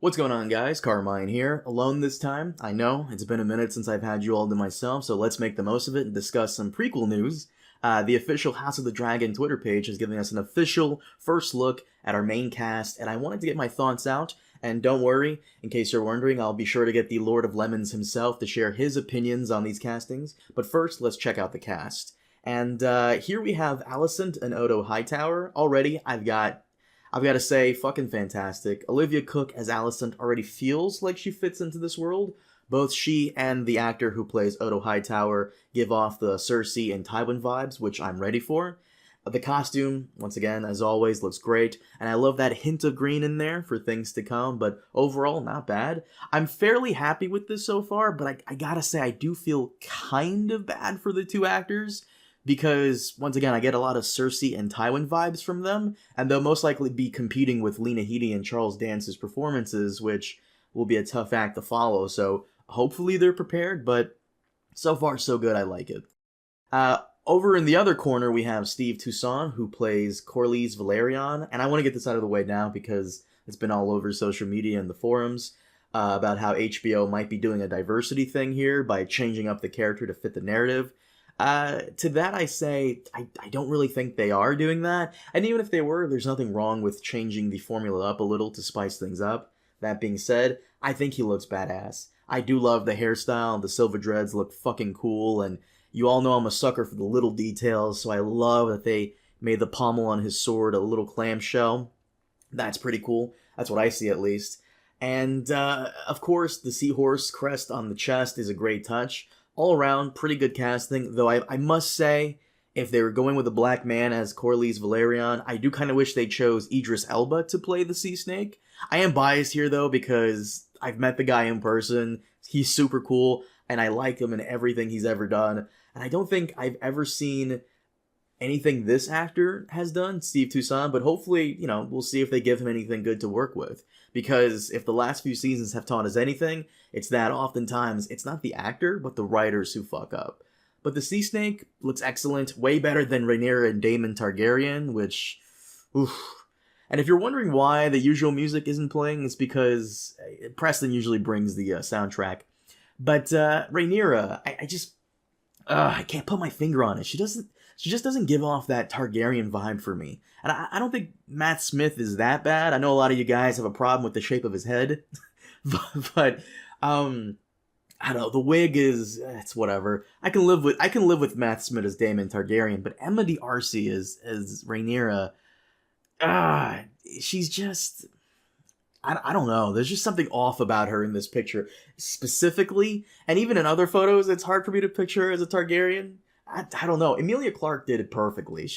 What's going on, guys? Carmine here, alone this time. I know, it's been a minute since I've had you all to myself, so let's make the most of it and discuss some prequel news. The official House of the Dragon Twitter page is giving us an official first look at our main cast, and I wanted to get my thoughts out. And don't worry, in case you're wondering, I'll be sure to get the Lord of Lemons himself to share his opinions on these castings. But first, let's check out the cast. And here we have Allison and Odo Hightower. Already, I've got to say, fucking fantastic. Olivia Cooke as Alicent already feels like she fits into this world. Both she and the actor who plays Odo Hightower give off the Cersei and Tywin vibes, which I'm ready for. The costume, once again, as always, looks great, and I love that hint of green in there for things to come, but overall, not bad. I'm fairly happy with this so far, but I gotta say, I do feel kind of bad for the two actors, because, once again, I get a lot of Cersei and Tywin vibes from them, and they'll most likely be competing with Lena Headey and Charles Dance's performances, which will be a tough act to follow, so hopefully they're prepared, but so far so good, I like it. Over in the other corner, we have Steve Toussaint, who plays Corlys Velaryon, and I want to get this out of the way now because it's been all over social media and the forums about how HBO might be doing a diversity thing here by changing up the character to fit the narrative. To that I say, I don't really think they are doing that, and even if they were, there's nothing wrong with changing the formula up a little to spice things up. That being said, I think he looks badass. I do love the hairstyle, the silver dreads look fucking cool, and you all know I'm a sucker for the little details, so I love that they made the pommel on his sword a little clamshell. That's pretty cool. That's what I see, at least. And, of course, the seahorse crest on the chest is a great touch. All around, pretty good casting, though I must say, if they were going with a black man as Corlys Velaryon, I do kind of wish they chose Idris Elba to play the Sea Snake. I am biased here, though, because I've met the guy in person. He's super cool, and I like him in everything he's ever done. And I don't think I've ever seen anything this actor has done, Steve Toussaint, but hopefully, we'll see if they give him anything good to work with. Because if the last few seasons have taught us anything, it's that oftentimes it's not the actor, but the writers who fuck up. But the Sea Snake looks excellent, way better than Rhaenyra and Daemon Targaryen, which, oof. And if you're wondering why the usual music isn't playing, it's because Preston usually brings the soundtrack. But Rhaenyra, I can't put my finger on it. She just doesn't give off that Targaryen vibe for me. And I don't think Matt Smith is that bad. I know a lot of you guys have a problem with the shape of his head. but I don't know, the wig it's whatever. I can live with Matt Smith as Daemon Targaryen, but Emma D'Arcy as Rhaenyra, she's just, I don't know. There's just something off about her in this picture, specifically, and even in other photos, it's hard for me to picture her as a Targaryen. I don't know. Emilia Clarke did it perfectly.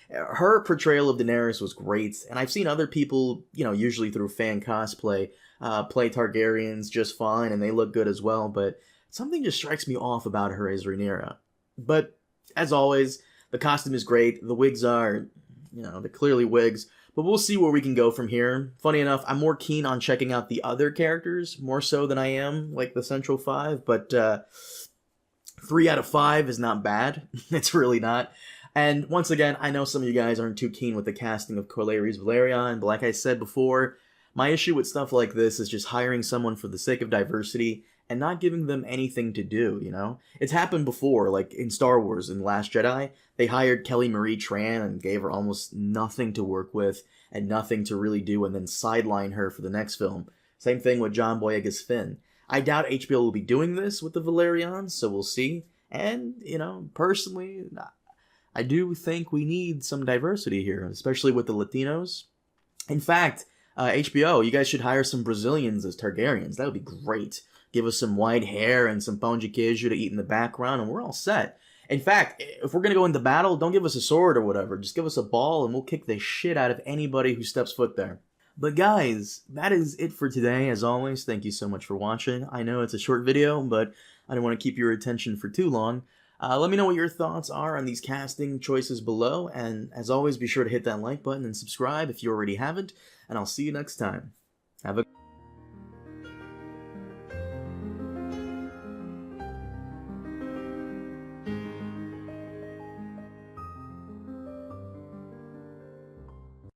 Her portrayal of Daenerys was great, and I've seen other people, usually through fan cosplay, play Targaryens just fine, and they look good as well, but something just strikes me off about her as Rhaenyra. But, as always, the costume is great. The wigs are, they're clearly wigs. But we'll see where we can go from here. Funny enough, I'm more keen on checking out the other characters, more so than I am, like, the Central Five, but 3 out of 5 is not bad. It's really not. And once again, I know some of you guys aren't too keen with the casting of Corlys Velaryon, but like I said before, my issue with stuff like this is just hiring someone for the sake of diversity and not giving them anything to do, It's happened before, like in Star Wars in Last Jedi. They hired Kelly Marie Tran and gave her almost nothing to work with and nothing to really do and then sideline her for the next film. Same thing with John Boyega's Finn. I doubt HBO will be doing this with the Velaryons, so we'll see. And, personally, I do think we need some diversity here, especially with the Latinos. In fact, HBO, you guys should hire some Brazilians as Targaryens. That would be great. Give us some white hair and some pão de queijo to eat in the background, and we're all set. In fact, if we're going to go into battle, don't give us a sword or whatever. Just give us a ball, and we'll kick the shit out of anybody who steps foot there. But guys, that is it for today. As always, thank you so much for watching. I know it's a short video, but I don't want to keep your attention for too long. Let me know what your thoughts are on these casting choices below, and as always, be sure to hit that like button and subscribe if you already haven't, and I'll see you next time. Have a